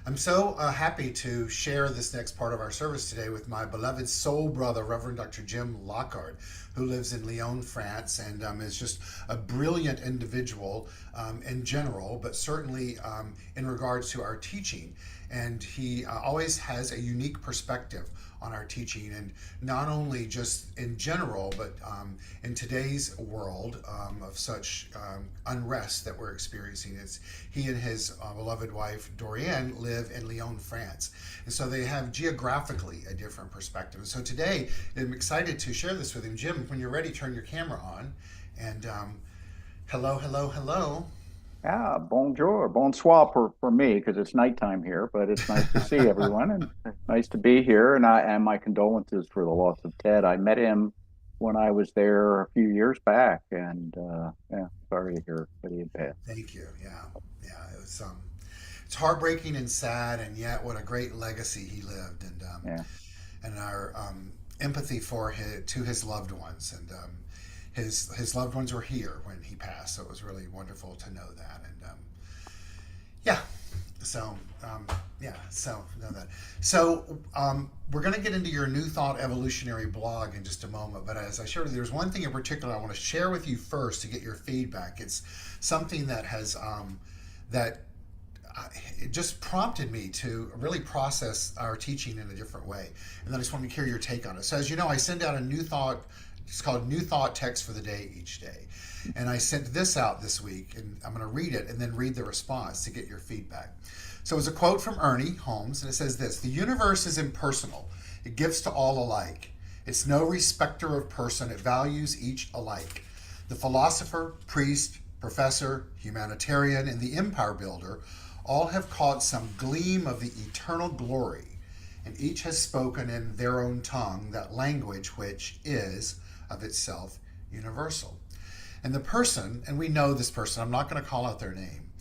I'm so happy to share this next part of our service today with my beloved soul brother, Reverend Dr. Jim Lockard, who lives in Lyon, France, and is just a brilliant individual in general, but certainly in regards to our teaching. And he always has a unique perspective on our teaching, and not only just in general, but in today's world of such unrest that we're experiencing. He and his beloved wife Dorianne live in Lyon, France, and so they have geographically a different perspective. And so today, I'm excited to share this with him. Jim, when you're ready, turn your camera on, and hello, hello, hello. Ah, bonjour, bonsoir for me because it's nighttime here, but it's nice to see everyone and nice to be here. And my condolences for the loss of Ted. I met him when I was there a few years back, and yeah, sorry to hear that he had passed. Thank you. Yeah, yeah. It's heartbreaking and sad, and yet what a great legacy he lived, Yeah, and our empathy for his loved ones, and his loved ones were here when he passed, so it was really wonderful to know that, and yeah. So yeah, so know that. So we're going to get into your New Thought Evolutionary blog in just a moment, but as I shared with you, there's one thing in particular I want to share with you first to get your feedback. It's something that has that it just prompted me to really process our teaching in a different way. And then I just wanted to hear your take on it. So, as you know, I send out a new thought. It's called New Thought Text for the Day each day. And I sent this out this week, and I'm going to read it and then read the response to get your feedback. So, it's a quote from Ernie Holmes, and it says this: "The universe is impersonal, it gives to all alike. It's no respecter of person, it values each alike. The philosopher, priest, professor, humanitarian, and the empire builder all have caught some gleam of the eternal glory, and each has spoken in their own tongue that language which is of itself universal." And the person, and we know this person, I'm not going to call out their name,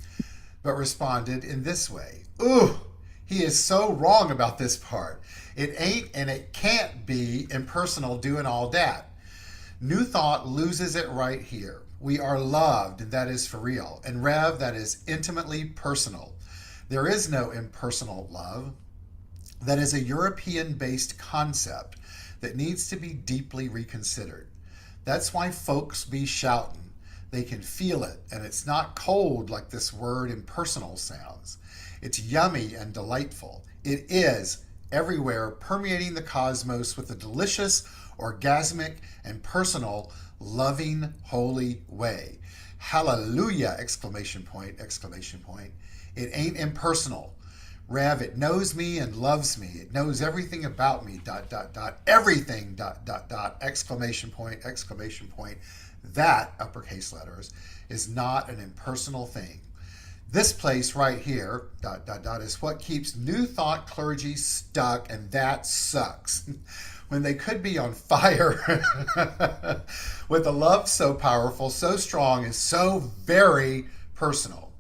but responded in this way: "Ooh, he is so wrong about this part. It ain't and it can't be impersonal doing all that. New Thought loses it right here. We are loved, and that is for real. And Rev, that is intimately personal. There is no impersonal love. That is a European based concept that needs to be deeply reconsidered. That's why folks be shouting. They can feel it, and it's not cold like this word impersonal sounds. It's yummy and delightful. It is everywhere, permeating the cosmos with a delicious, orgasmic, and personal, loving, holy way. Hallelujah! Exclamation point, exclamation point. It ain't impersonal. Rev, it knows me and loves me. It knows everything about me, dot, dot, dot, everything, dot, dot, dot, exclamation point, exclamation point. That, uppercase letters, is not an impersonal thing. This place right here, dot, dot, dot, is what keeps New Thought clergy stuck, and that sucks. When they could be on fire with a love so powerful, so strong, and so very personal.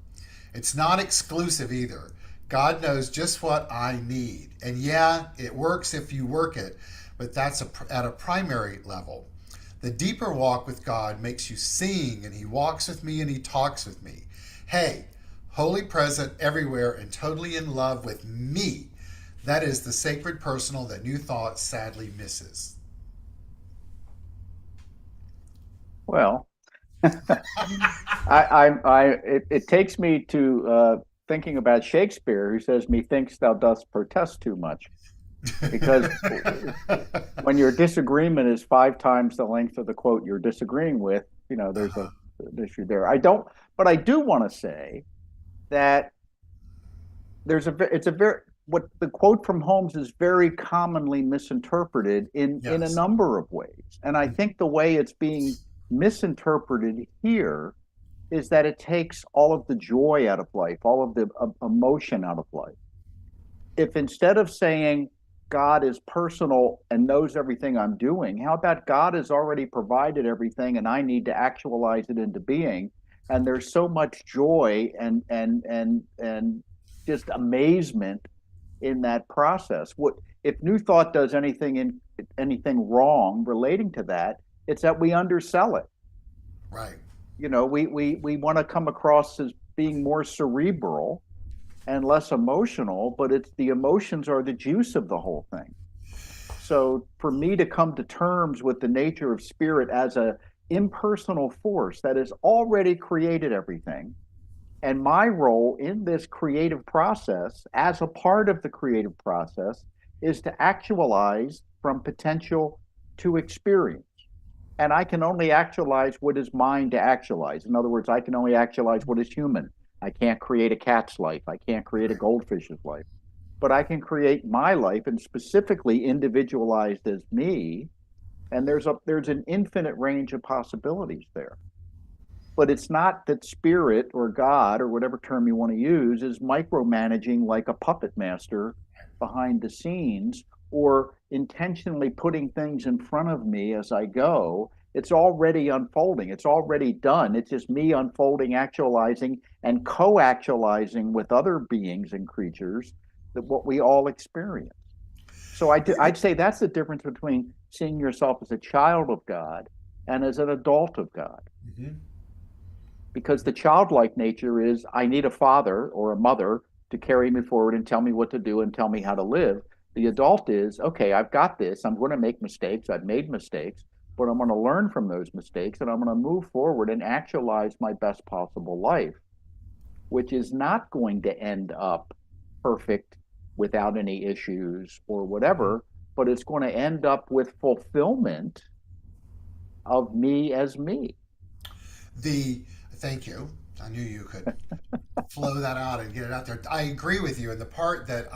It's not exclusive either. God knows just what I need. And yeah, it works if you work it, but that's at a primary level. The deeper walk with God makes you sing, and He walks with me and He talks with me. Hey, wholly present everywhere and totally in love with me. That is the sacred personal that New Thought sadly misses." well, it takes me to thinking about Shakespeare, who says, "Methinks thou dost protest too much," because when your disagreement is five times the length of the quote you're disagreeing with, there's Uh-huh. an issue there. But I do want to say that it's a very what the quote from Holmes is very commonly misinterpreted in a Yes. number of ways, and I think the way it's being misinterpreted here is that it takes all of the joy out of life, all of the emotion out of life. If instead of saying God is personal and knows everything I'm doing, how about God has already provided everything and I need to actualize it into being? And there's so much joy and just amazement in that process. What if New Thought does anything wrong relating to that? It's that we undersell it. Right. We want to come across as being more cerebral, and less emotional, but it's the emotions are the juice of the whole thing. So for me to come to terms with the nature of spirit as a impersonal force that has already created everything, and my role in this creative process as a part of the creative process is to actualize from potential to experience. And I can only actualize what is mine to actualize. In other words, I can only actualize what is human. I can't create a cat's life. I can't create a Right. goldfish's life, but I can create my life and specifically individualized as me. And there's an infinite range of possibilities there. But it's not that spirit or God or whatever term you want to use is micromanaging like a puppet master behind the scenes or intentionally putting things in front of me as I go. It's already unfolding. It's already done. It's just me unfolding, actualizing, and co actualizing with other beings and creatures that what we all experience. So I'd say that's the difference between seeing yourself as a child of God and as an adult of God, Mhm. because the childlike nature is I need a father or a mother to carry me forward and tell me what to do and tell me how to live. The adult is okay, I've got this. I'm going to make mistakes. I've made mistakes, but I'm going to learn from those mistakes and I'm going to move forward and actualize my best possible life, which is not going to end up perfect without any issues or Mhm. whatever, but it's going to end up with fulfillment of me as me. The Thank you. I knew you could flow that out and get it out there. I agree with you. And the part that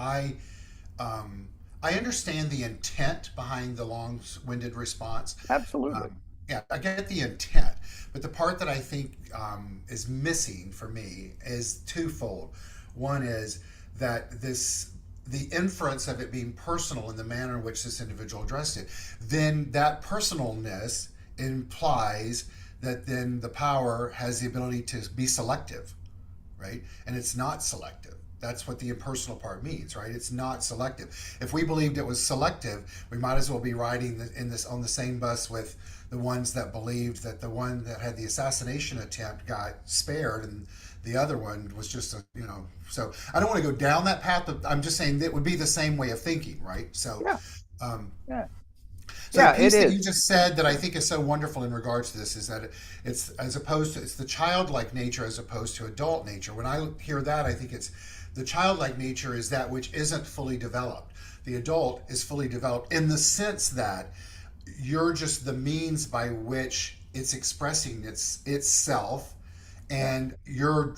um, I understand the intent behind the long-winded response. Absolutely. Yeah, I get the intent, but the part that I think is missing for me is twofold. One is that the inference of it being personal in the manner in which this individual addressed it, then that personalness implies that then the power has the ability to be selective, right? And it's not selective. That's what the impersonal part means, right? It's not selective. If we believed it was selective, we might as well be riding in this on the same bus with the ones that believed that the one that had the assassination attempt got spared and the other one was just a, so I don't want to go down that path, but I'm just saying that would be the same way of thinking, right? So Yeah. um, Yeah. so the Yeah, it piece that you is. just said that I think is so wonderful in regards to this is that it's as opposed to it's the childlike nature as opposed to adult nature. When I hear that, I think it's the childlike nature is that which isn't fully developed. The adult is fully developed in the sense that you're just the means by which it's expressing itself, Yeah, and you're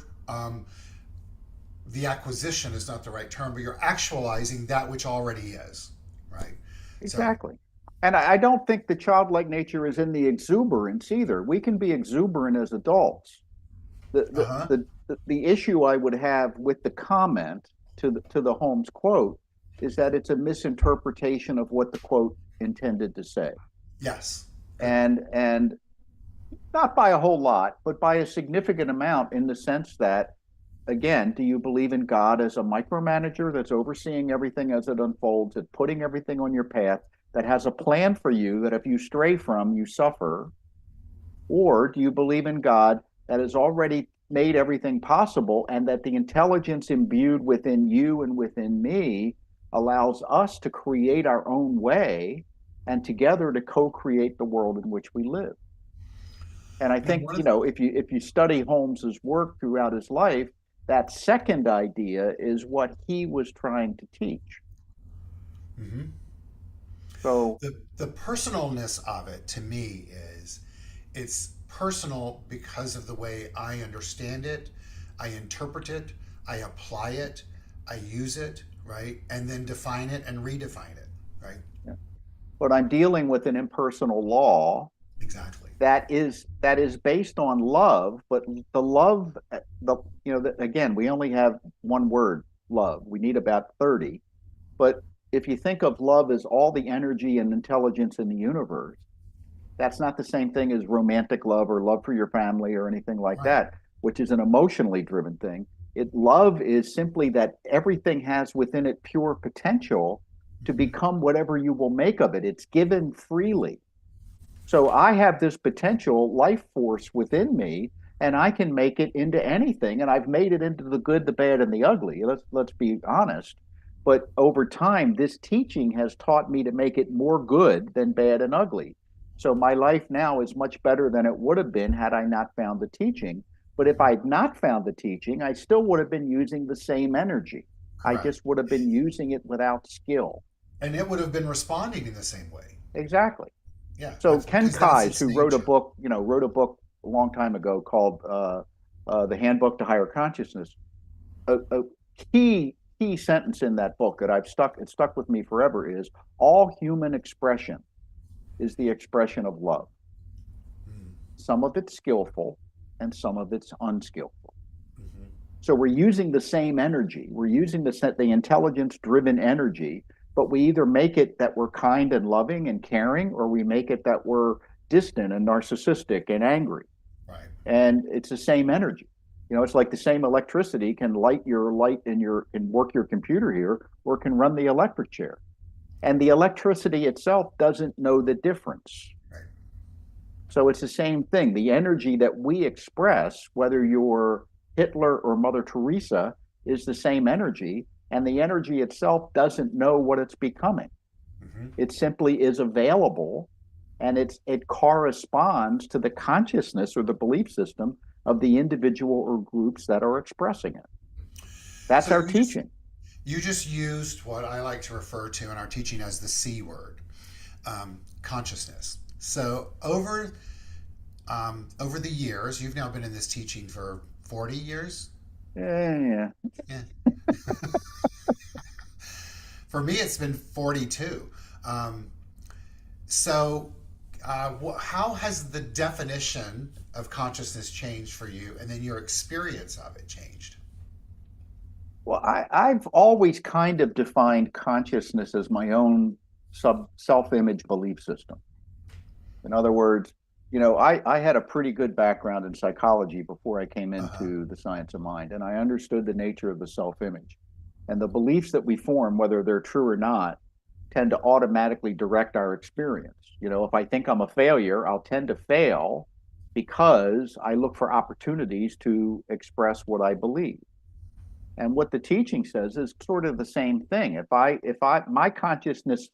the acquisition is not the right term, but you're actualizing that which already is, right? So, exactly. And I don't think the childlike nature is in the exuberance either. We can be exuberant as adults. The uh the huh, the the issue I would have with the comment to the Holmes quote is that it's a misinterpretation of what the quote intended to say. yes, good point. And not by a whole lot, but by a significant amount in the sense that, again, do you believe in God as a micromanager that's overseeing everything as it unfolds and putting everything on your path, that has a plan for you that if you stray from, you suffer? Or do you believe in God that has already made everything possible and that the intelligence imbued within you and within me allows us to create our own way and together to co-create the world in which we live? And I And think, one of the, if you study Holmes's work throughout his life, that second idea is what he was trying to teach. mhm. So The personalness of it to me is it's personal because of the way I understand it, I interpret it, I apply it, I use it, right, and then define it and redefine it, right? yeah. But I'm dealing with an impersonal law Exactly. that is based on love, but the love, again, we only have one word, love. We need about 30. But if you think of love as all the energy and intelligence in the universe, that's not the same thing as romantic love or love for your family or anything like Right. that, which is an emotionally driven thing. Love is simply that everything has within it pure potential to Mm-hmm. become whatever you will make of it. It's given freely. So I have this potential life force within me and I can make it into anything. And I've made it into the good, the bad, and the ugly. Let's be honest. But over time, this teaching has taught me to make it more good than bad and ugly. So my life now is much better than it would have been had I not found the teaching. But if Hmm. I'd not found the teaching, I still would have been using the same energy. I Correct. just would have been using it without skill. And it would have been responding in the same way. Exactly. Yeah, So that's Ken because that's Kais, its who wrote a nature. book, wrote a book a long time ago called "The Handbook to Higher Consciousness." A key sentence in that book that it stuck with me forever is all human expression is the expression of love. Mm. Some of it's skillful and some of it's unskillful. Hmm. So we're using the same energy. We're using the intelligence driven energy, but we either make it that we're kind and loving and caring, or we make it that we're distant and narcissistic and angry. Right. And it's the same energy. It's like the same electricity can light your light in your and work your computer here, or can run the electric chair. And the electricity itself doesn't know the difference. Right. So it's the same thing. The energy that we express, whether you're Hitler or Mother Teresa, is the same energy. And the energy itself doesn't know what it's becoming. Hmm. It simply is available, and it corresponds to the consciousness or the belief system of the individual or groups that are expressing it. So That's our teaching. you just used what I like to refer to in our teaching as the C word, consciousness. So over the years, you've now been in this teaching for 40 years. Yeah. Yeah. For me, it's been 42. Um, so, how has the definition of consciousness changed for you, and then your experience of it changed? Well, I've always kind of defined consciousness as my own self-image belief system. In other words, I had a pretty good background in psychology before I came Uh huh. into the science of mind, and I understood the nature of the self-image. And the beliefs that we form, whether they're true or not, tend to automatically direct our experience. If I think I'm a failure, I'll tend to fail because I look for opportunities to express what I believe. And what the teaching says is sort of the same thing. If I my consciousness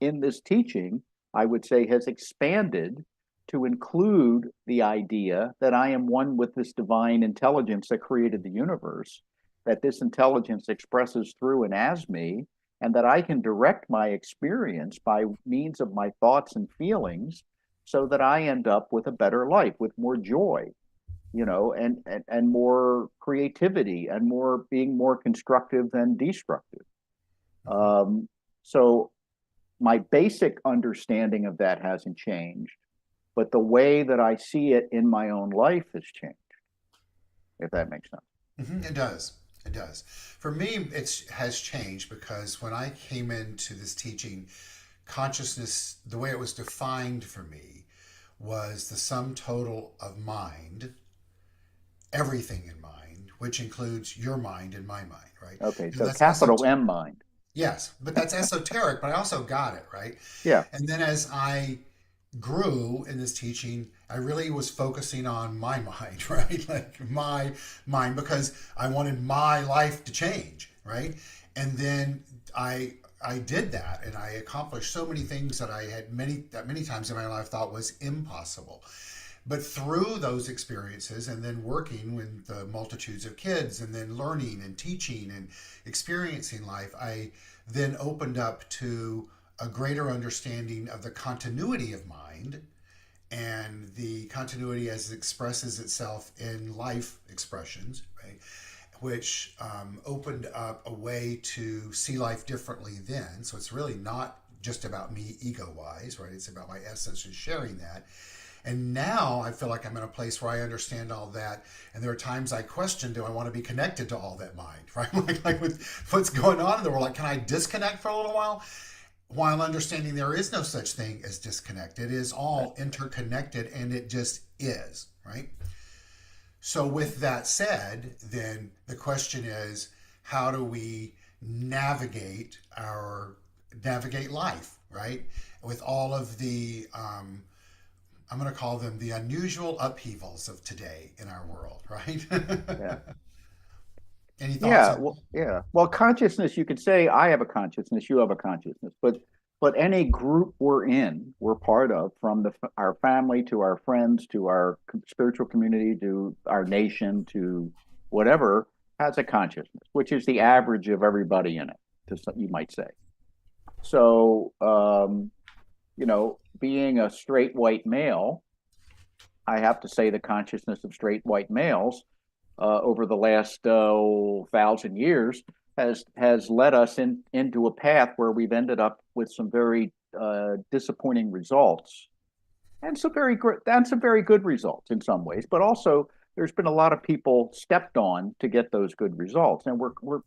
in this teaching, I would say, has expanded to include the idea that I am one with this divine intelligence that created the universe, that this intelligence expresses through and as me, and that I can direct my experience by means of my thoughts and feelings so that I end up with a better life, with more joy, and more creativity and more being more constructive than destructive. Hmm. Um, so my basic understanding of that hasn't changed, but the way that I see it in my own life has changed, if that makes sense. Hmm. It does. It does. For me, it has changed because when I came into this teaching, consciousness, the way it was defined for me, was the sum total of mind, everything in mind, which includes your mind and my mind, right? Okay, And so that's capital M mind. yes, but that's esoteric, but I also got it, right? Yeah. And then as I grew in this teaching, I really was focusing on my mind, right? Like my mind, because I wanted my life to change, right? And then I did that, and I accomplished so many things that I had many times in my life thought was impossible. But through those experiences, and then working with the multitudes of kids, and then learning and teaching and experiencing life, I then opened up to a greater understanding of the continuity of mind and the continuity as it expresses itself in life expressions, right? Which opened up a way to see life differently then. So it's really not just about me ego wise, right? It's about my essence and sharing that. And now I feel like I'm in a place where I understand all that. And there are times I question, do I want to be connected to all that mind, right? Like with what's going on in the world, like, can I disconnect for a little while understanding there is no such thing as disconnect. It is Right. all interconnected and it just is, right? So, with that said, then the question is, how do we navigate life, right? With all of the I'm going to call them the unusual upheavals of today in our world, right? Yeah. Any thoughts Yeah, on well, yeah. Well, consciousness, you could say I have a consciousness, you have a consciousness, but any group we're in, we're part of, from our family to our friends to our spiritual community to our nation to whatever, has a consciousness, which is the average of everybody in it, you might say. So, being a straight white male, I have to say the consciousness of straight white males over the last 1,000 years has led us into a path where we've ended up with some very disappointing results and some very good results in some ways, but also there's been a lot of people stepped on to get those good results, and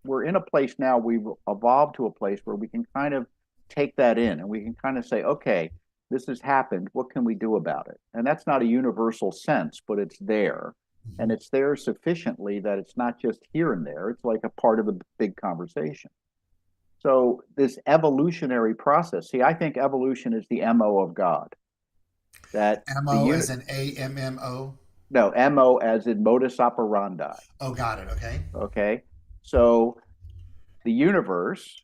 we're in a place now. We've evolved to a place where we can kind of take that in, and we can kind of say, okay, this has happened. What can we do about it? And that's not a universal sense, but it's there, and Mhm. it's there sufficiently that it's not just here and there. It's like a part of a big conversation. So this evolutionary process. See, I think evolution is the MO of God. That the MO as unit in AMMO? No, MO as in modus operandi. Oh, got it. Okay. Okay. So the universe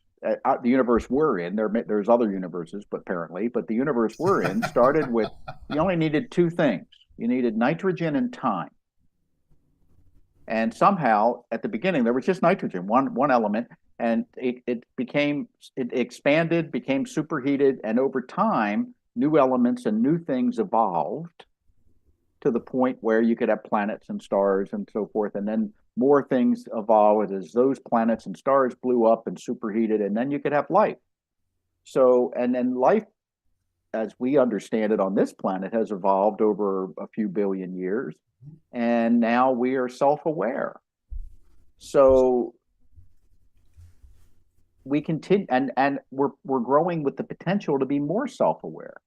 we're in, there's other universes, but apparently, but the universe we're in started with, you only needed two things. You needed nitrogen and time. And somehow at the beginning, there was just nitrogen, one element, and it expanded, became superheated. And over time, new elements and new things evolved to the point where you could have planets and stars and so forth. And then more things evolved as those planets and stars blew up and superheated, and then you could have life. So, and then life, as we understand it on this planet, has evolved over a few billion years. And now we are self aware. So we continue, and we're growing with the potential to be more self aware.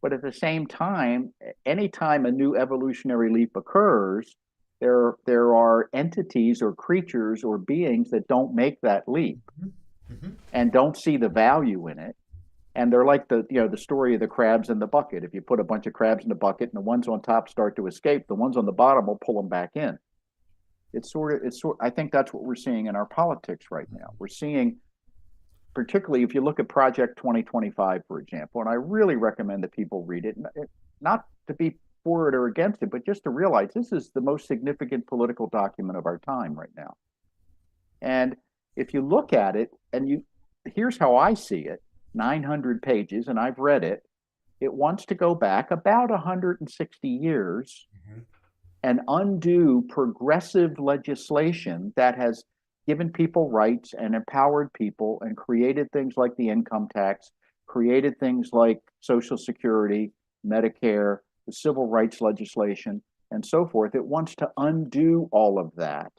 But at the same time, anytime a new evolutionary leap occurs, there are entities or creatures or beings that don't make that leap Hmm. and don't see the value in it. And they're like the story of the crabs in the bucket. If you put a bunch of crabs in the bucket and the ones on top start to escape, the ones on the bottom will pull them back in. I think that's what we're seeing in our politics right now. We're seeing, particularly if you look at Project 2025, for example, and I really recommend that people read it, not to be for it or against it, but just to realize this is the most significant political document of our time right now. And if you look at it, here's how I see it: 900 pages, and I've read it. It wants to go back about 160 years Hmm. and undo progressive legislation that has given people rights and empowered people and created things like the income tax, created things like Social Security, Medicare, the civil rights legislation, and so forth. It wants to undo all of that,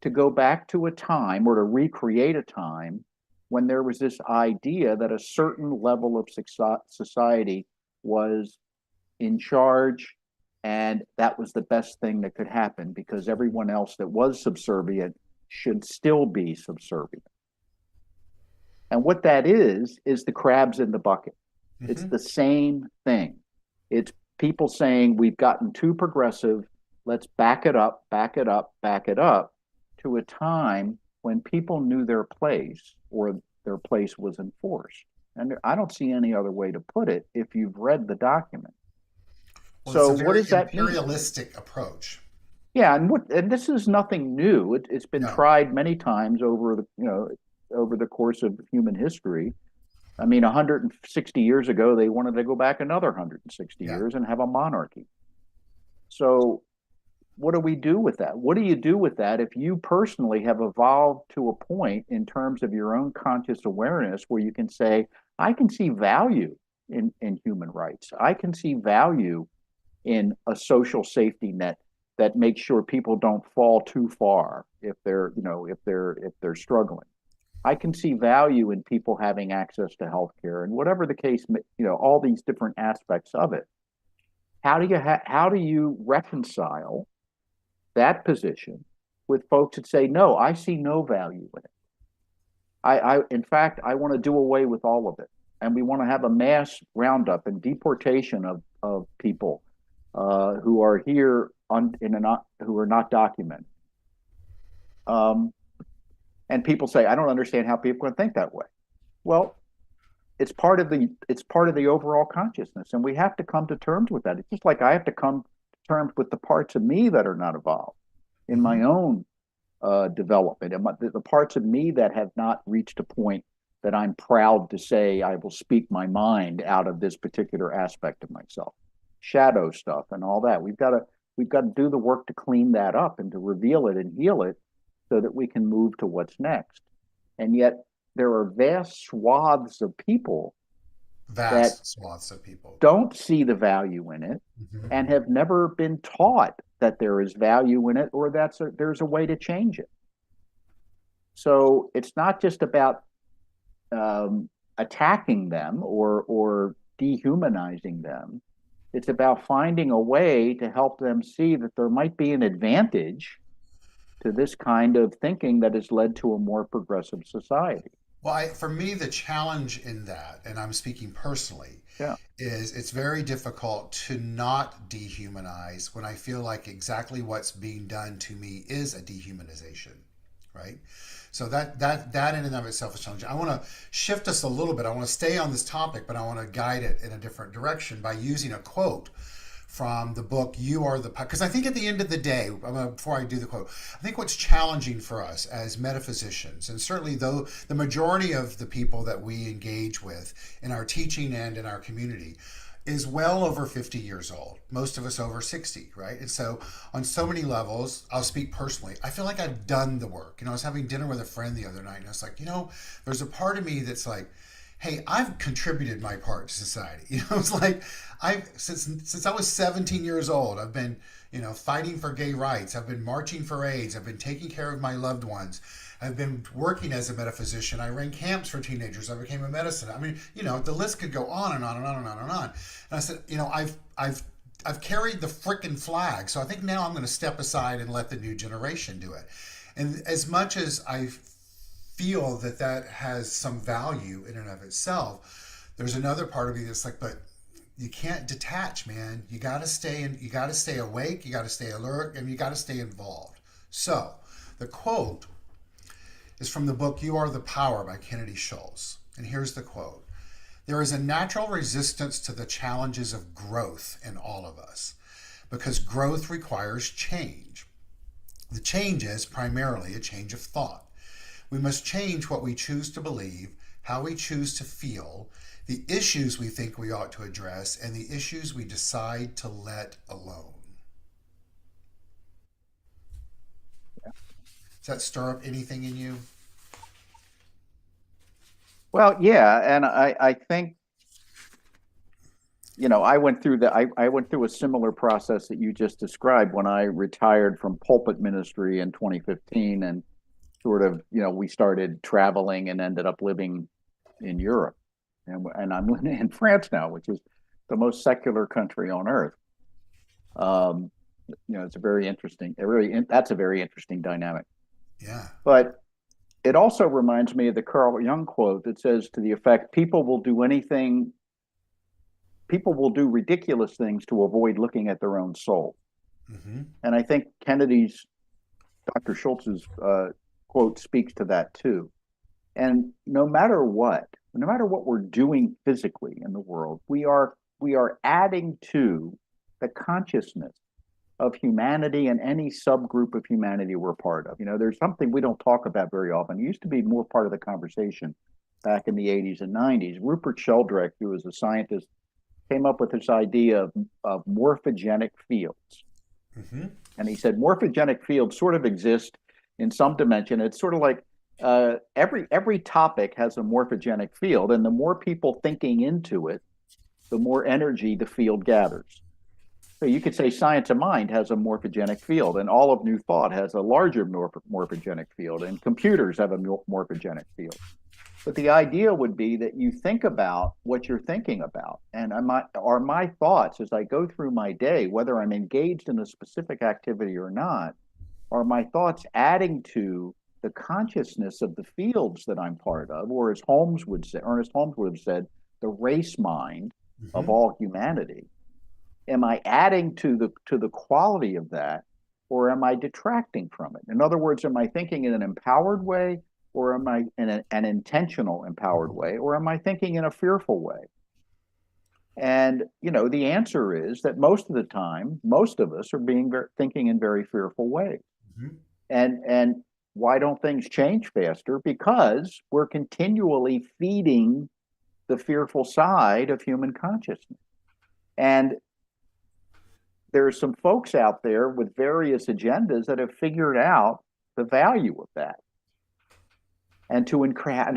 to go back to a time or to recreate a time when there was this idea that a certain level of society was in charge, and that was the best thing that could happen because everyone else that was subservient should still be subservient. And what that is the crabs in the bucket. It's Hmm. the same thing. It's people saying we've gotten too progressive. Let's back it up, back it up, back it up to a time when people knew their place or their place was enforced. And I don't see any other way to put it if you've read the document. Well, it's So a what very does that mean? imperialistic approach. Yeah, and this is nothing new. It's been No. tried many times over the course of human history. I mean, 160 years ago, they wanted to go back another 160 Yeah. years and have a monarchy. So what do we do with that? What do you do with that if you personally have evolved to a point in terms of your own conscious awareness where you can say, I can see value in human rights. I can see value in a social safety net that makes sure people don't fall too far if they're struggling. I can see value in people having access to healthcare and whatever the case, all these different aspects of it. How do you reconcile that position with folks that say, no, I see no value in it. In fact, I want to do away with all of it. And we want to have a mass roundup and deportation of people who are here who are not documented. Um, and people say, I don't understand how people can think that way. Well, it's part of the overall consciousness, and we have to come to terms with that. It's just like I have to come to terms with the parts of me that are not evolved in Hmm. my own development, and the parts of me that have not reached a point that I'm proud to say I will speak my mind out of this particular aspect of myself, shadow stuff and all that. We've got to do the work to clean that up and to reveal it and heal it so that we can move to what's next. And yet there are vast swaths of people that Vast swaths of people. don't see the value in it Hmm. and have never been taught that there is value in it or there's a way to change it. So it's not just about attacking them or dehumanizing them. It's about finding a way to help them see that there might be an advantage to this kind of thinking that has led to a more progressive society. Well, for me, the challenge in that, and I'm speaking personally, Yeah. is it's very difficult to not dehumanize when I feel like exactly what's being done to me is a dehumanization, right? So that in and of itself is challenging. I want to shift us a little bit. I want to stay on this topic, but I want to guide it in a different direction by using a quote from the book You Are the, because I think at the end of the day, before I do the quote, I think what's challenging for us as metaphysicians, and certainly though the majority of the people that we engage with in our teaching and in our community is well over 50 years old, most of us over 60, right? And so on so many levels, I'll speak personally, I feel like I've done the work. I was having dinner with a friend the other night, and I was like, there's a part of me that's like, hey, I've contributed my part to society. It's like I've since I was 17 years old, I've been, fighting for gay rights. I've been marching for AIDS. I've been taking care of my loved ones. I've been working as a metaphysician. I ran camps for teenagers. I became a medicine. I mean, the list could go on and on and on and on and on. And I said, I've carried the frickin' flag. So I think now I'm going to step aside and let the new generation do it. And as much as I feel that that has some value in and of itself, there's another part of me that's like, but you can't detach, man. You got to stay in, you got to stay awake, you got to stay alert, and you got to stay involved. So the quote is from the book You Are the Power by Kennedy Schultz. And here's the quote: there is a natural resistance to the challenges of growth in all of us because growth requires change. The change is primarily a change of thought. We must change what we choose to believe, how we choose to feel, the issues we think we ought to address, and the issues we decide to let alone. Does that stir up anything in you? Well, yeah, and I think I went through a similar process that you just described when I retired from pulpit ministry in 2015, and sort of we started traveling and ended up living in Europe, and I'm living in France now, which is the most secular country on earth. Um, it's a very interesting, that's a very interesting dynamic. Yeah. But it also reminds me of the Carl Jung quote that says to the effect, people will do ridiculous things to avoid looking at their own soul. Mm-hmm. And I think Dr. Schultz's quote speaks to that too. And no matter what we're doing physically in the world, we are adding to the consciousness of humanity and any subgroup of humanity we're part of. There's something we don't talk about very often. It used to be more part of the conversation back in the 80s and 90s. Rupert Sheldrake, who was a scientist, came up with this idea of morphogenic fields. Mm-hmm. And he said morphogenic fields sort of exist in some dimension. It's sort of like every topic has a morphogenic field, and the more people thinking into it, the more energy the field gathers. So you could say science of mind has a morphogenic field, and all of new thought has a larger morphogenic field, and computers have a morphogenic field. But the idea would be that you think about what you're thinking about. And are my thoughts as I go through my day, whether I'm engaged in a specific activity or not, are my thoughts adding to the consciousness of the fields that I'm part of, or as Ernest Holmes would have said, the race mind of Mm-hmm. all humanity? am I adding to the quality of that, or am I detracting from it? In other words, am I thinking in an empowered way, or am I in an intentional empowered Mhm. way, or am I thinking in a fearful way? And the answer is that most of the time, most of us are thinking in very fearful ways. Mhm. And why don't things change faster? Because we're continually feeding the fearful side of human consciousness. And there's some folks out there with various agendas that have figured out the value of that and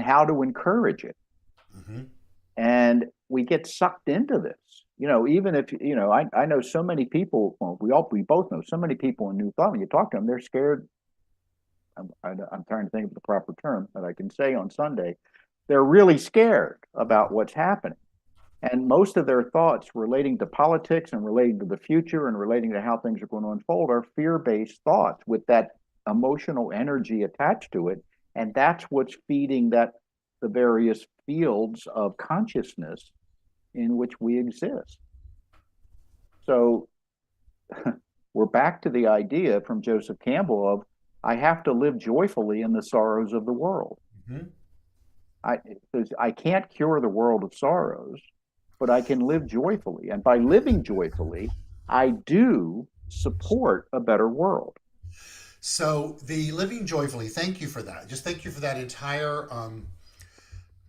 how to encourage it. Mhm. And we get sucked into this. Even if I know so many people. Well, we both know so many people in New Thought. When you talk to them, they're scared. I'm trying to think of the proper term that I can say on Sunday. They're really scared about what's happening. And most of their thoughts relating to politics and relating to the future and relating to how things are going to unfold are fear-based thoughts with that emotional energy attached to it. And that's what's feeding the various fields of consciousness in which we exist. So we're back to the idea from Joseph Campbell of I have to live joyfully in the sorrows of the world. Mhm. I I can't cure the world of sorrows, but I can live joyfully. And by living joyfully, I do support a better world. So the living joyfully, thank you for that. Just thank you for that entire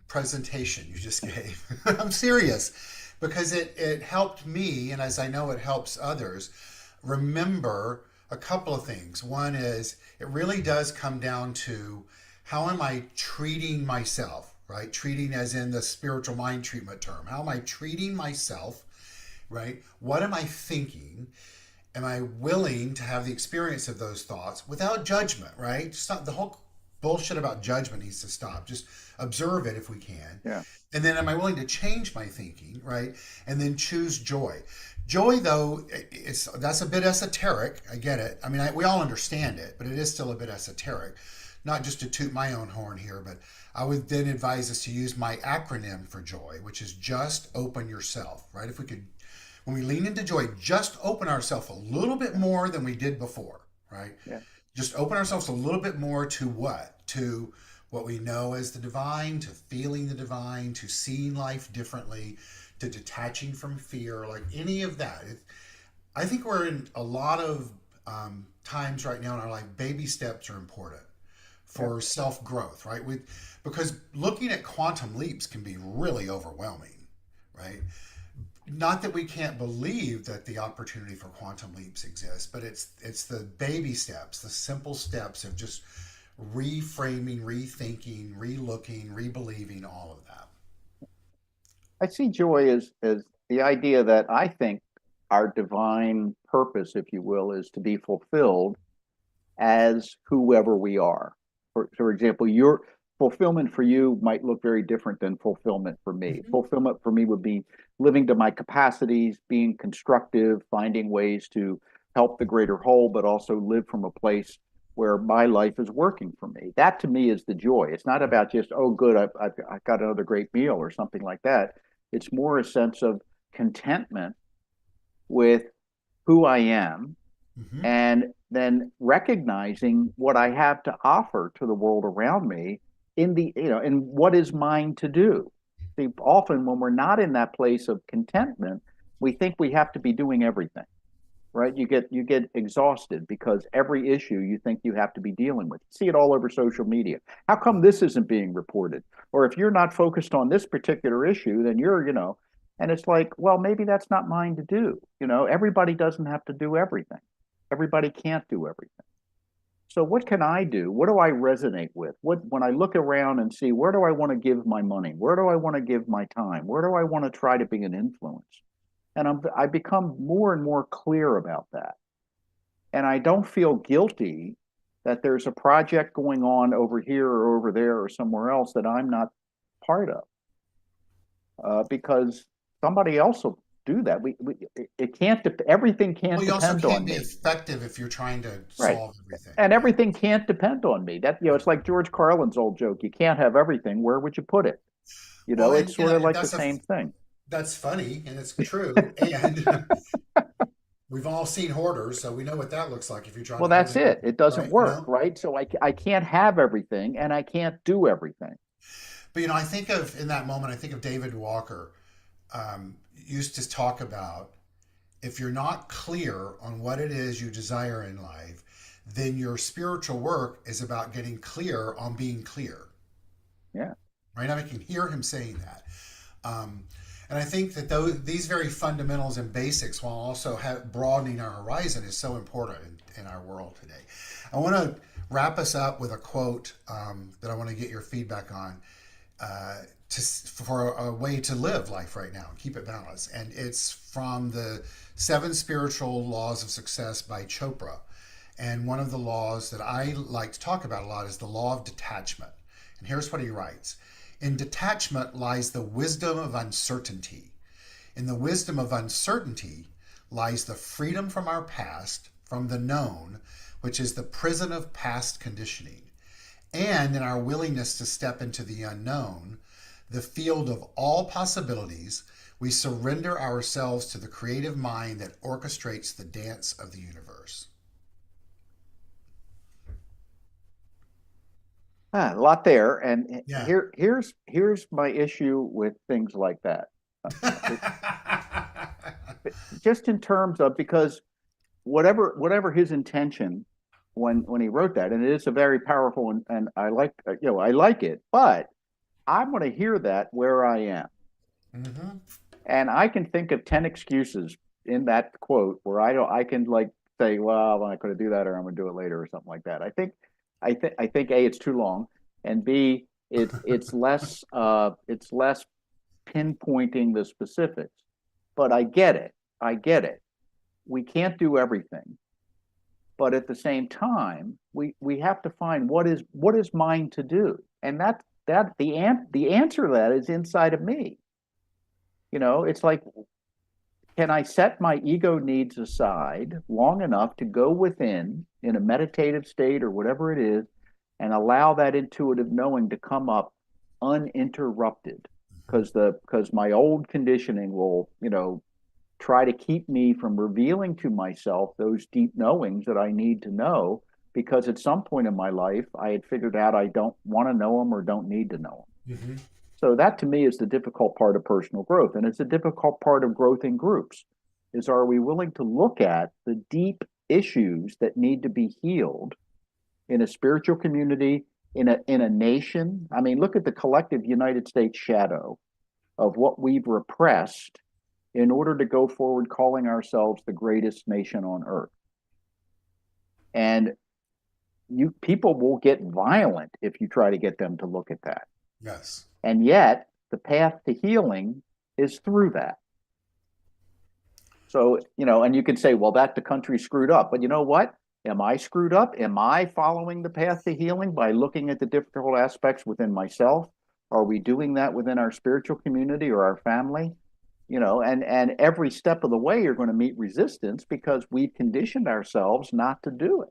presentation you just gave. I'm serious because it helped me, and as I know it helps others, remember a couple of things. One is it really does come down to how am I treating myself, right? Treating as in the spiritual mind treatment term. How am I treating myself, right? What am I thinking? Am I willing to have the experience of those thoughts without judgment, right? Just not, the whole bullshit about judgment needs to stop. Just observe it if we can. Yeah. And then am I willing to change my thinking, right? And then choose joy. Joy, though, that's a bit esoteric. I get it. I mean, we all understand it, but it is still a bit esoteric. Not just to toot my own horn here, but I would then advise us to use my acronym for joy, which is just open yourself, right? If we could, when we lean into joy, just open ourselves a little bit Yeah. more than we did before, right? Yeah. Just open ourselves a little bit more to what? To what we know as the divine, to feeling the divine, to seeing life differently, to detaching from fear, like any of that. I think we're in a lot of times right now in our life, baby steps are important Yeah. for self growth, right? Because looking at quantum leaps can be really overwhelming, right? Not that we can't believe that the opportunity for quantum leaps exists, but it's the baby steps, the simple steps of just reframing, rethinking, relooking, rebelieving, all of that. I see joy as the idea that I think our divine purpose, if you will, is to be fulfilled as whoever we are. For example, your fulfillment for you might look very different than fulfillment for me. Mm-hmm. Fulfillment for me would be living to my capacities, being constructive, finding ways to help the greater whole, but also live from a place where my life is working for me. That to me is the joy. It's not about just, oh, good, I've got another great meal or something like that. It's more a sense of contentment with who I am Mm-hmm. and then recognizing what I have to offer to the world around me in what is mine to do. See, often when we're not in that place of contentment, we think we have to be doing everything, right? You get exhausted because every issue you think you have to be dealing with. You see it all over social media. How come this isn't being reported? Or if you're not focused on this particular issue, then and it's like, well, maybe that's not mine to do. Everybody doesn't have to do everything. Everybody can't do everything. So what can I do? What do I resonate with? What when I look around and see where do I want to give my money? Where do I want to give my time? Where do I want to try to be an influence? And I become more and more clear about that. And I don't feel guilty that there's a project going on over here or over there or somewhere else that I'm not part of, because somebody else will do that. It can't. Everything can't Well, you also depend can't on be me, effective if you're trying to right? solve everything, And right? everything can't depend on me. It's like George Carlin's old joke: you can't have everything. Where would you put it? Well, It's sort of like the same thing. That's funny and it's true. And we've all seen hoarders, so we know what that looks like if you're trying Well, to hold that's it. everything, It doesn't right? You work, know? right? So I can't have everything and I can't do everything. But, I think of, in that moment, I think of David Walker used to talk about, if you're not clear on what it is you desire in life, then your spiritual work is about getting clear on being clear. Yeah. Right? I can hear him saying that. Um, and I think that these very fundamentals and basics, while also broadening our horizon, is so important in our world today. I want to wrap us up with a quote that I want to get your feedback on for a way to live life right now and keep it balanced. And it's from the Seven Spiritual Laws of Success by Chopra. And one of the laws that I like to talk about a lot is the law of detachment. And here's what he writes: in detachment lies the wisdom of uncertainty. In the wisdom of uncertainty lies the freedom from our past, from the known, which is the prison of past conditioning. And in our willingness to step into the unknown, the field of all possibilities, we surrender ourselves to the creative mind that orchestrates the dance of the universe. A lot there. And Yeah. here's my issue with things like that. It, just in terms of, because whatever his intention when he wrote that, and it is a very powerful, and I like, I like it, but I'm going to hear that where I am. Mm-hmm. And I can think of 10 excuses in that quote where I can like say, well, I'm not going to do that, or I'm going to do it later, or something like that. I think A, it's too long, and B, it's less pinpointing the specifics. But I get it. I get it. We can't do everything. But at the same time, we have to find what is mine to do. And the answer to that is inside of me. It's like, can I set my ego needs aside long enough to go within in a meditative state or whatever it is, and allow that intuitive knowing to come up uninterrupted? Because my old conditioning will, try to keep me from revealing to myself those deep knowings that I need to know, because at some point in my life I had figured out I don't want to know them or don't need to know them. Mm-hmm. So that to me is the difficult part of personal growth. And it's a difficult part of growth in groups, is, are we willing to look at the deep issues that need to be healed in a spiritual community, in a nation? I mean, look at the collective United States shadow of what we've repressed in order to go forward calling ourselves the greatest nation on earth. And people will get violent if you try to get them to look at that. Yes. And yet, the path to healing is through that. So, and you can say, well, that the country screwed up. But you know what? Am I screwed up? Am I following the path to healing by looking at the difficult aspects within myself? Are we doing that within our spiritual community or our family? And every step of the way, you're going to meet resistance because we've conditioned ourselves not to do it.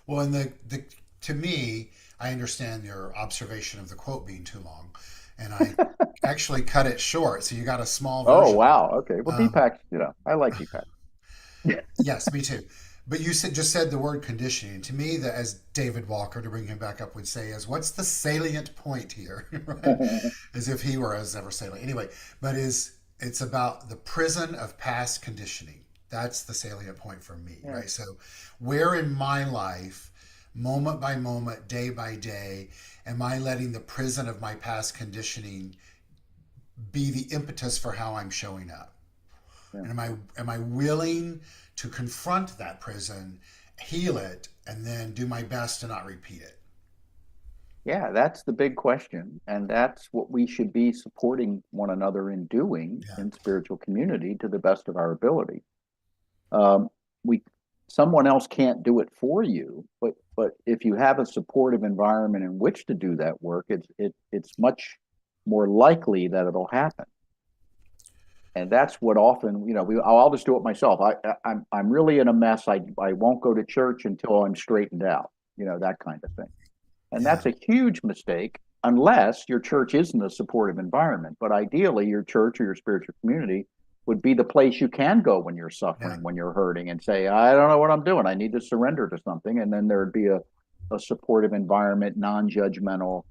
Well, and the to me, I understand your observation of the quote being too long, and I actually cut it short. So you got a small Oh, version. wow. Okay. Well, Um, Deepak, I like Deepak. yes, me too. But you just said the word conditioning. To me, that, as David Walker, to bring him back up, would say, is what's the salient point here? Right? As if he were as ever salient. Anyway, but it's about the prison of past conditioning. That's the salient point for me, Yeah. right? So, where in my life, moment by moment, day by day, am I letting the prison of my past conditioning be the impetus for how I'm showing up? Yeah. And am I willing to confront that prison, heal it, and then do my best to not repeat it? Yeah, that's the big question. And that's what we should be supporting one another in doing Yeah. in spiritual community to the best of our ability. Um, we Someone else can't do it for you, but if you have a supportive environment in which to do that work, it's much more likely that it'll happen. And that's what often, I'll just do it myself. I'm really in a mess. I won't go to church until I'm straightened out, that kind of thing. And Yeah. that's a huge mistake, unless your church isn't a supportive environment. But ideally, your church or your spiritual community would be the place you can go when you're Yeah. suffering, when you're hurting, and say, I don't know what I'm doing. I need to surrender to something. And then there'd be a supportive environment, non judgmental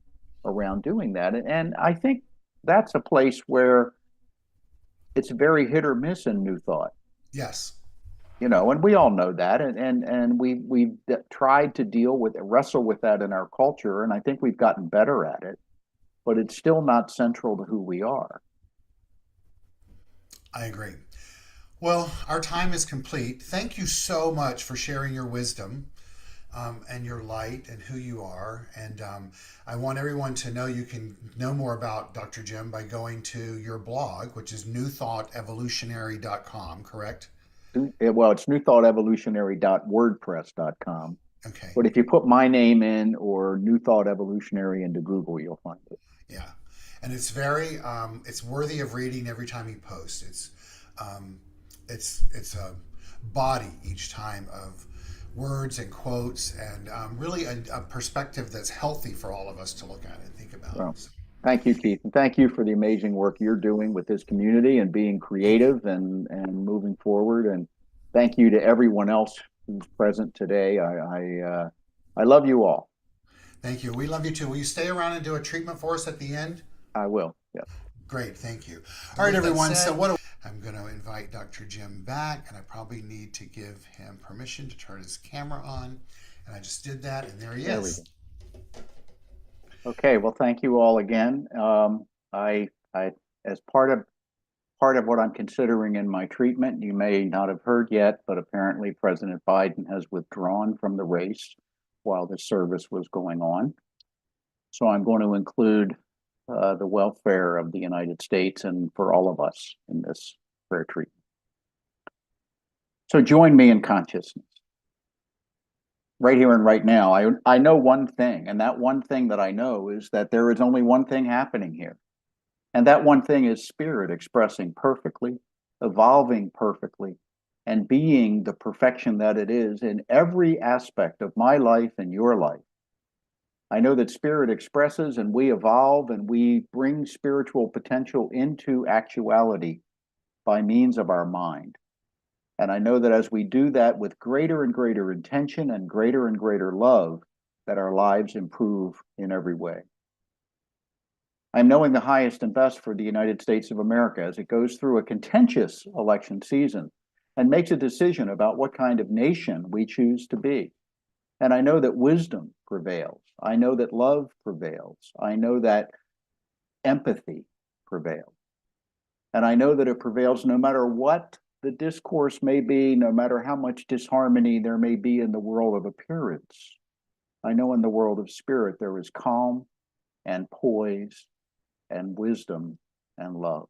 around doing that. And I think that's a place where it's very hit or miss in New Thought. Yes. And we all know that, and we've tried to deal with wrestle with that in our culture, and I think we've gotten better at it, but it's still not central to who we are. I agree. Well, our time is complete. Thank you so much for sharing your wisdom, and your light and who you are. And I want everyone to know you can know more about Dr. Jim by going to your blog, which is newthought.evolutionary.com, correct? Well, it's newthoughtevolutionary.wordpress.com, Okay. but if you put my name in or New Thought Evolutionary into Google, you'll find it. Yeah. And it's very, it's worthy of reading every time you post. Um, it's a body each time of words and quotes, and really a perspective that's healthy for all of us to look at and think about. Well, So, thank you, Keith, and thank you for the amazing work you're doing with this community and being thank you. creative and moving forward. And thank you to everyone else who's present today. I love you all. Thank you. We love you too. Will you stay around and do a treatment for us at the end? I will. Yeah. Great. Thank you. All right, everyone. So, I'm going to invite Dr. Jim back, and I probably need to give him permission to turn his camera on. And I just did that, and there he There we is. go. Okay. Well, thank you all again. I, as part of what I'm considering in my treatment, you may not have heard yet, but apparently President Biden has withdrawn from the race while the service was going on. So I'm going to include the welfare of the United States and for all of us in this prayer treatment. So join me in consciousness. Right here and right now, I know one thing, and that one thing that I know is that there is only one thing happening here. And that one thing is spirit expressing perfectly, evolving perfectly, and being the perfection that it is in every aspect of my life and your life. I know that spirit expresses and we evolve and we bring spiritual potential into actuality by means of our mind. And I know that as we do that with greater and greater intention and greater love, that our lives improve in every way. I'm knowing the highest and best for the United States of America as it goes through a contentious election season and makes a decision about what kind of nation we choose to be. And I know that wisdom prevails. I know that love prevails. I know that empathy prevails. And I know that it prevails no matter what the discourse may be, no matter how much disharmony there may be in the world of appearance. I know in the world of spirit there is calm and poise and wisdom and love.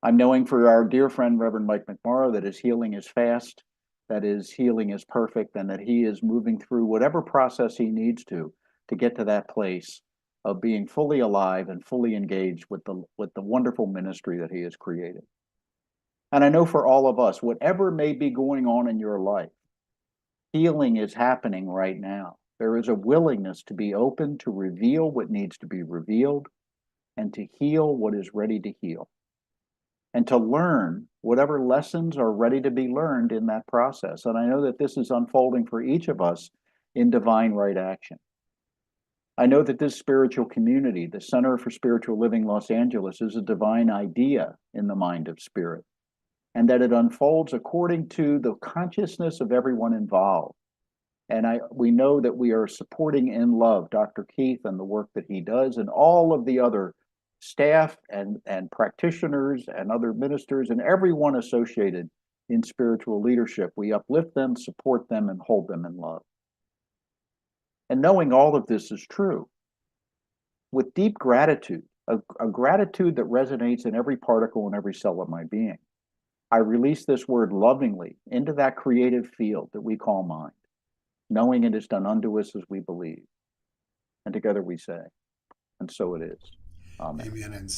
I'm knowing for our dear friend Reverend Mike McMorrow that his healing is fast, that his healing is perfect, and that he is moving through whatever process he needs to get to that place of being fully alive and fully engaged with the wonderful ministry that he has created. And I know for all of us, whatever may be going on in your life, healing is happening right now. There is a willingness to be open to reveal what needs to be revealed and to heal what is ready to heal. And to learn whatever lessons are ready to be learned in that process. And I know that this is unfolding for each of us in divine right action. I know that this spiritual community, the Center for Spiritual Living Los Angeles, is a divine idea in the mind of spirit, and that it unfolds according to the consciousness of everyone involved. And we know that we are supporting in love Dr. Keith and the work that he does, and all of the other staff and practitioners and other ministers and everyone associated in spiritual leadership. We uplift them, support them, and hold them in love. And knowing all of this is true, with deep gratitude, a gratitude that resonates in every particle and every cell of my being, I release this word lovingly into that creative field that we call mind, knowing it is done unto us as we believe. And together we say, and so it is. Amen. Amen. And